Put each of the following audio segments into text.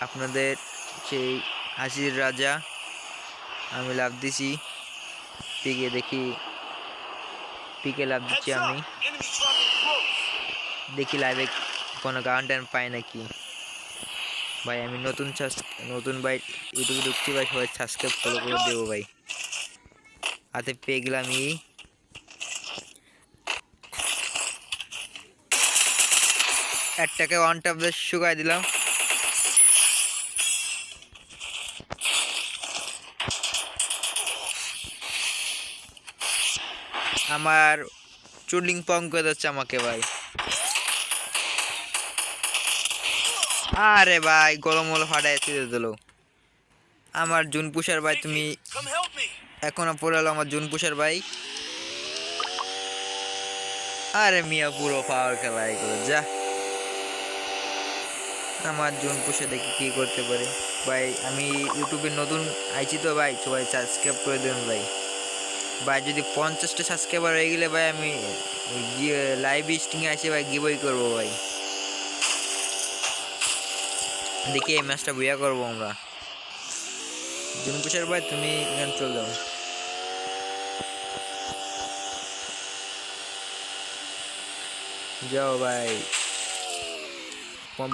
আপনাদের সেই হাসির রাজা। আমি লাভ দিছি পিকে, দেখি পিকে লাভ দিচ্ছি আমি, দেখি লাইভে কোনো কন্টেন্ট পাই নাকি। ভাই আমি নতুন ভাই ইউটিউবে ঢুকছি ভাই, সবাই সাবস্ক্রাইব ফলো করে দেবো ভাই। হাতে পেয়ে গেলাম একটাকে ওয়ান টপ দিয়ে শুকাই দিলাম। আমার চুলিং পং করে যাচ্ছে আমাকে ভাই। আরে ভাই গরম হলো ফাটাই ছিঁড়ে দিল আমার জুন পুষার ভাই। তুমি এখনো পড়ে হলো আমার জুন পুষার ভাই। আরে মিয়া পুরো পাওয়ার খেলা এগুলো যা। আমার জুন পুষে দেখি কি করতে পারে ভাই। আমি ইউটিউবে নতুন আইছি তো ভাই, সবাই সাবস্ক্রাইব করে দেবেন ভাই। ভাই যদি 50টা সাবস্ক্রাইবার হয়ে গেলে ভাই আমি লাইভ স্ট্রিমে আসে ভাই গিভওয়ে করবো ভাই। দেখি এই ম্যাচটা বুয়া করবো আমরা। জুন পুষার ভাই তুমি এখানে চলে যাও। যাও ভাই।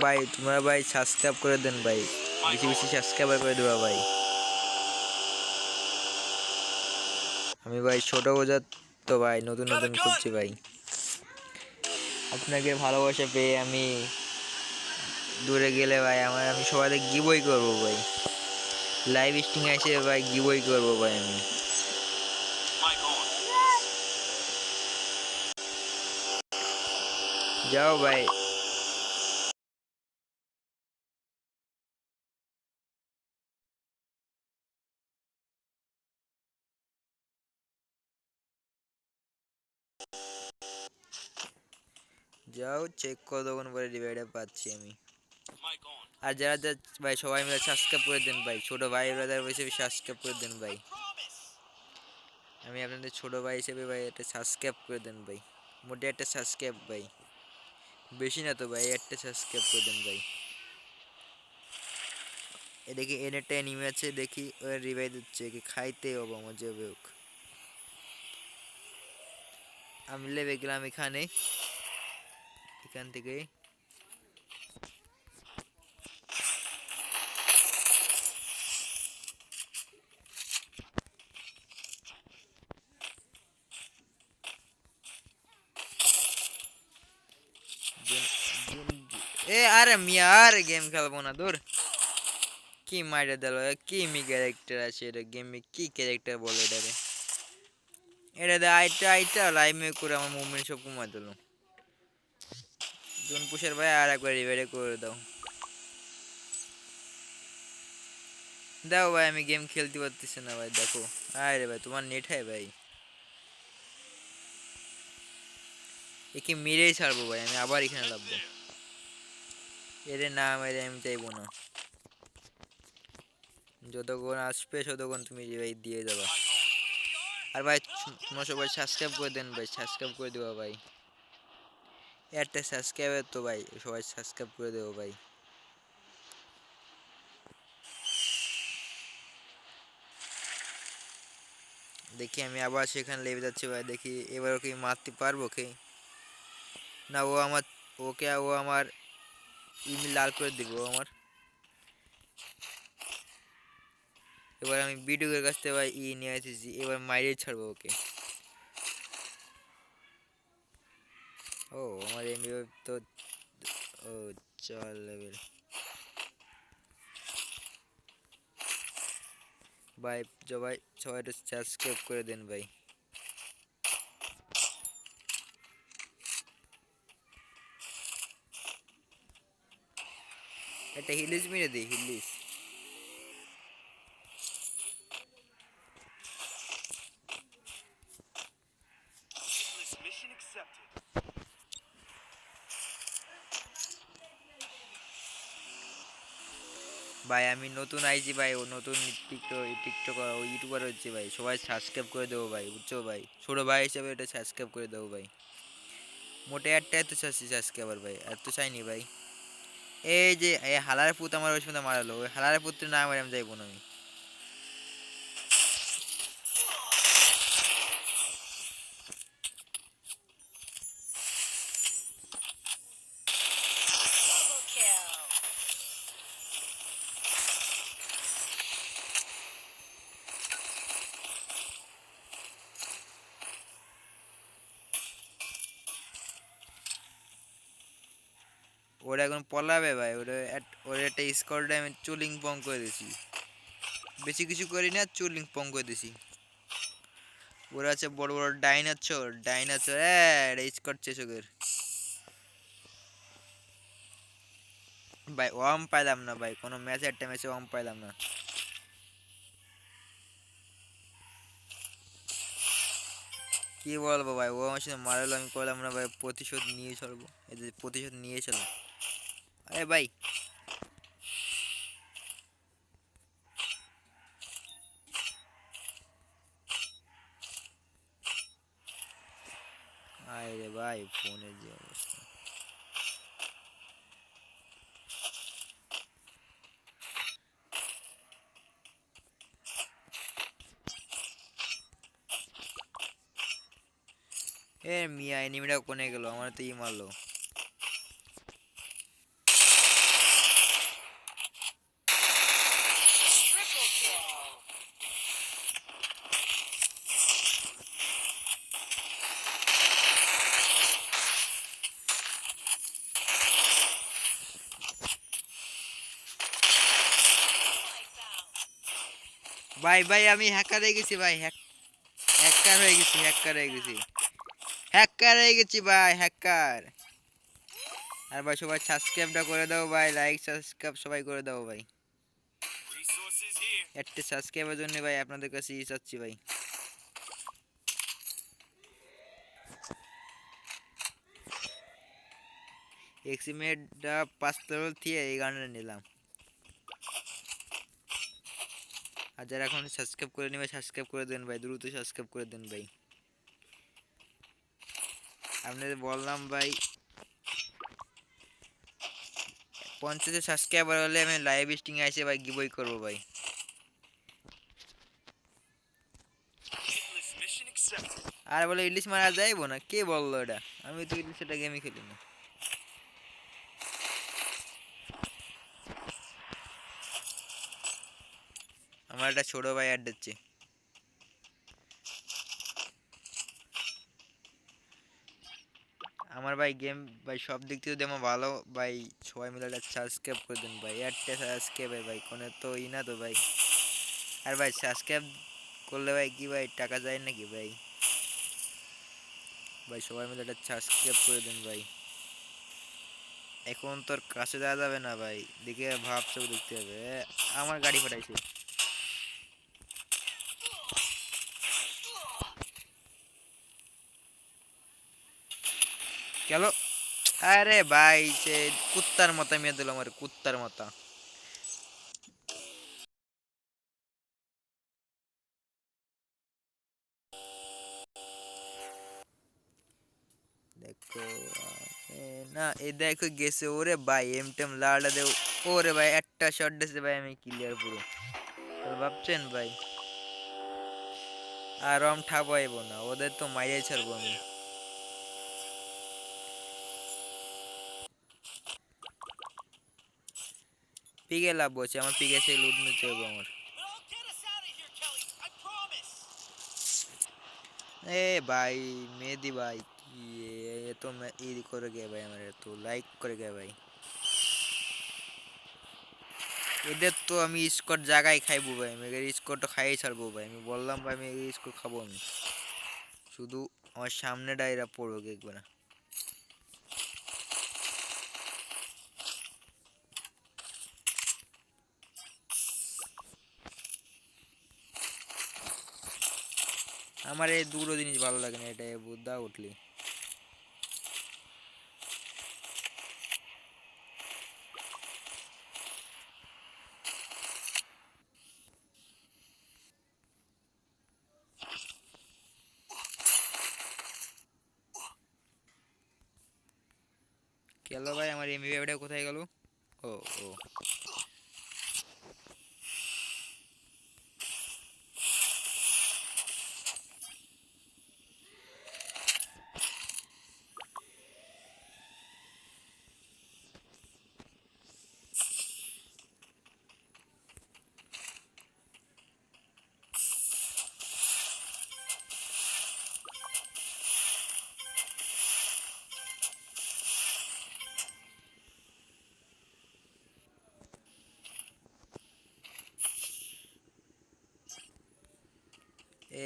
ভাই তোমরা ভাই সাবস্ক্রাইব করে দেন ভাই, বেশি বেশি সাবস্ক্রাইবার করে দেবা ভাই। আমি ভাই ছোট বোঝার তো ভাই নতুন নতুন করছি ভাই। আপনাকে ভালোবাসা পেয়ে আমি দূরে গেলে ভাই আমি সবাই গিভওয়ে করবো ভাই। লাইভ স্ট্রিম এসে ভাই গিভওয়ে করবো ভাই আমি। যাও ভাই। যাও চেক করে তখন পরে রিভাইডে পাচ্ছি আমি। আর যারা ভাই সবাই মিলে সাবস্ক্রাইব করে দেন ভাই, ছোট ভাই ব্রাদার হিসেবে সাবস্ক্রাইব করে দেন ভাই। আমি আপনাদের ছোট ভাই হিসেবে ভাই একটা সাবস্ক্রাইব করে দেন ভাই। মোটে একটা সাবস্ক্রাইব ভাই, বেশি না তো ভাই, একটা সাবস্ক্রাইব করে দেন ভাই। এদিকে এনেরটা এনিমে আছে, দেখি ওর রিভাইভ দিচ্ছে কি খাইতে হবো আমার যাবে হোক। আমি লেবে গেলাম এখানে, এখান থেকে আরে মিয়া আর গেম খেলবো না দূর। কি মাইরে দিল, কি মি ক্যারেক্টার আছে এটা গেমে, কি ক্যারেক্টার বলে এটারে। এটা দে আইটা আইটা লাইভ মে করে আমার মুভমেন্ট সব কমাই দিল। জোন পুষের ভাই আর একবার রিভাইড করে দাও। দাও ভাই আমি গেম খেলতে পারতেছি না ভাই, দেখো। আরে ভাই তোমার নেট হ্যাঁ ভাই, একে মেরেই ছাড়বো ভাই, আমি আবার এখানে লাভবো। এরে না মেরে আমি চাইবো না, যতক্ষণ আসবে ততক্ষণ তুমি রিভাইভ দিয়ে যাবা। আর ভাই তোমরা সবাই সাবস্ক্রাইব করে দেন ভাই, সাবস্ক্রাইব করে দেবা ভাই। একটা সাবস্ক্রাইবার তো ভাই, সবাই সাবস্ক্রাইব করে দেবো ভাই। দেখি আমি আবার সেখানে লেগে যাচ্ছি ভাই, দেখি এবার ওকে মারতে পারবো কে না। ও আমার ও আমার ইমেল লাল করে দিব আমার। এবার আমি ভিডিওর কাছ থেকে ভাই নিয়ে এসেছি, এবার মাইরে ছাড়বো ওকে। ও আমার এমবি তো, ও চার লেভেল ভাই। সবাই সবাই একটু সাবস্ক্রাইব করে দেন ভাই। একটা হিলিস মেরে দিই, হিলিস। ভাই আমি নতুন আইছি ভাই, ও নতুন টিকটকার ও ইউটিউবার হচ্ছে ভাই, সবাই সাবস্ক্রাইব করে দেবো ভাই, বুঝছো ভাই। ছোট ভাই হিসেবে এটা সাবস্ক্রাইব করে দেবো ভাই। মোটে একটা এত চাচ্ছি সাবস্ক্রাইবার ভাই, এত চাইনি ভাই। এই যে এই হালার পুত আমার ওই সময় মারালো, ওই হালার পুত্র না মারে আমি যাইব না আমি। ওরা এখন পলাবে ভাই, ওরা ওর একটা স্কোয়াডে আমি চুলিং পং করে দিছি। বেশি কিছু করি না, চুলিং পং করে দিছি। ওরা আছে বড় বড় ডাইনাচোর, ডাইনাচোর এটা স্কোয়াড শেষ ওদের। ভাই ওয়াম পাইলাম না ভাই, কোনো ম্যাচে একটা ম্যাচে ওয়াম পাইলাম না। কি বলবো ভাই, ও আমার সাথে মারালো, আমি করলাম না ভাই, প্রতিশোধ নিয়ে চলবো, এদের প্রতিশোধ নিয়ে চলো। আরে ভাই, আরে ভাই ফোনের যে অবস্থা। এ মিয়া এনিমিটা কোনে গেল, আমার তো ই মারলো। ভাই ভাই আমি হ্যাকার হয়ে গেছি ভাই, হ্যাকার হয়ে গেছি, হ্যাকার হয়ে গেছি, হ্যাকার হয়ে গেছি ভাই, হ্যাকার। আর ভাই সবাই সাবস্ক্রাইবটা করে দাও ভাই, লাইক সাবস্ক্রাইব সবাই করে দাও ভাই। একটা সাবস্ক্রাইবের জন্য ভাই আপনাদের কাছে চাচ্ছি ভাই। এক্সিমেটটা 5 লেভেল দিয়ে এই গানটা নিলাম। আর যারা এখন সাবস্ক্রাইব করে নেবে সাবস্ক্রাইব করে দেন ভাই, দ্রুত সাবস্ক্রাইব করে দেন ভাই। আপনাদের বললাম ভাই 50 সাবস্ক্রাইবার হলে আমি লাইভ স্ট্রিং এসে ভাই গিভওয়ে করবো ভাই। আর বলে ইলিশ মারা যাইবো না, কে বললো এটা? আমি তো ইলিশ এটা গেমই খেলি না। আমার একটা ছোট ভাই অ্যাড দিচ্ছে। আমার ভাই গেম ভাই সব দিক থেকে যেমন ভালো ভাই, সবাই মিলে একটা সাবস্ক্রাইব করে দিন ভাই, একটা সাবস্ক্রাইব ভাই কোনো তো ই না তো ভাই। আর ভাই সাবস্ক্রাইব করলে ভাই কি ভাই টাকা যায় নাকি ভাই? ভাই সবাই মিলে একটা সাবস্ক্রাইব করে দিন ভাই। এখন তোর কাছে যাওয়া যাবে না ভাই, দেখে ভাবছো দেখতে হবে। আমার গাড়ি ফাটাইছে গেল। আরে ভাই সে কুত্তার মতো মেয়ে দিল আমার, কুত্তার মতো। দেখো না এই দেখো গেছে, ওরে ভাই এম টেম লাড়া দে। ওরে ভাই একটা শট দিয়েছে ভাই, আমি ক্লিয়ার পুরো। তো ভাবছেন ভাই আর রম ঠাপাইব না, ওদের তো মাইয়াই ছাড়বো আমি। পিকে লাভ বলছে, আমার পিকে সেই লুট নিতে হবে আমার। এ ভাই মেহেদি ভাই কি এ তো ই করে গে ভাই, আমার তো লাইক করে গে ভাই। এদের তো আমি স্কোর জায়গায় খাইবো ভাই, আমি এদের স্কোরটা খাইয়ে ছাড়বো ভাই, আমি বললাম ভাই আমি এই স্কোর খাবো আমি। শুধু আমার সামনে ডাইরা পড়ুক একবার। আমার এই দুটো জিনিস ভালো লাগে না, এটা বুদ্ধা উঠলি। গেল ভাই, আমার এমবি কোথায় গেল? ও ও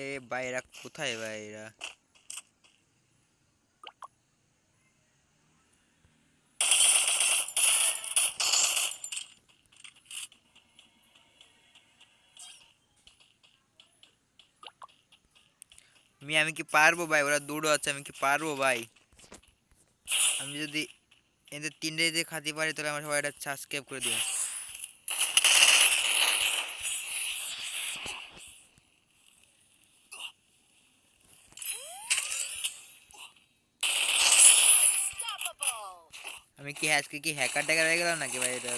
এ বাইরা কোথায় বাইরা? আমি কি পারবো ভাই? ওরা দুটো আছে, আমি কি পারবো ভাই? আমি যদি এদের তিনটে যদি খাতি পারি তাহলে আমার সবাই এটা সাবস্ক্রাইব করে দিন। আমি কি আজকে কি হ্যাকার ট্যাকার হয়ে গেলাম নাকি ভাই? এটা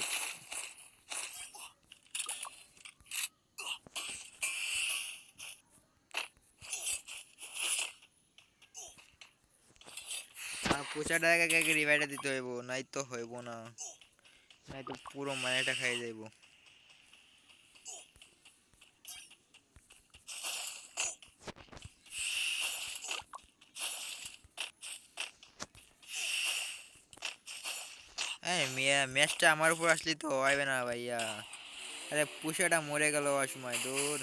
পয়সা টাকা রিভাইডে দিতে হইব, নাই তো হইব না, নাই তো পুরো মানেটা খাই যাইব। মিয়া ম্যাচটা আমার উপর আসলে তো হইবে না ভাইয়া। আরে পুষাটা মরে গেল অসময়, দূর।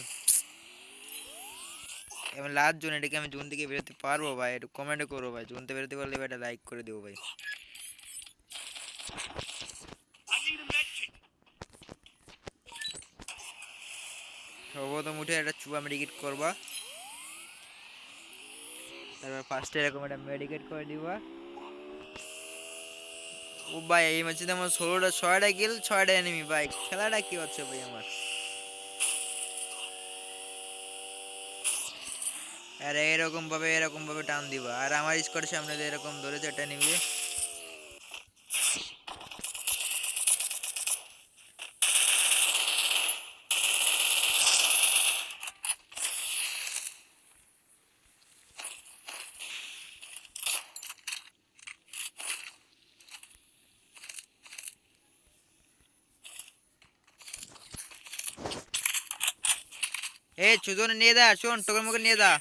এবার লাস্ট জোন, এটাকে আমি জোন থেকে বেরোতে পারবো ভাই? একটু কমেন্ট করো ভাই, জোন থেকে বেরোতে পারলে এটা লাইক করে দেবো ভাই। সর্বপ্রথম উঠে একটা চুয়া মেডিকেট করবা, তারপর ফার্স্টে এরকম একটা মেডিকেট করে দিবা। ও ভাই এই ম্যাচে তো আমার 6টা কিল 6টা এনিমি ভাই, খেলাটা কি হচ্ছে ভাই আমার? আর এরকম ভাবে টান দিবা, আর আমার স্কোয়াডের সামনে দিয়ে এরকম ধরে যেটা নিবি। এ সুজন নিয়ে দা, শোন টোকেন মোকে নিয়ে দা।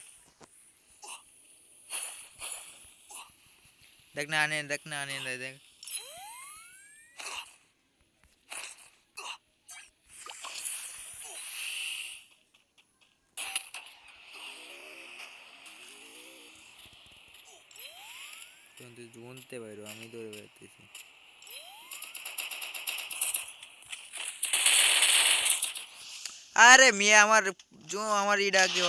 দেখ না আনে, দেখ না আনে, দেখ। তুই জুনতে পারো, আমি ধরে বেরোতেছি। আরে মিয়া আমার, আমার ইডা কি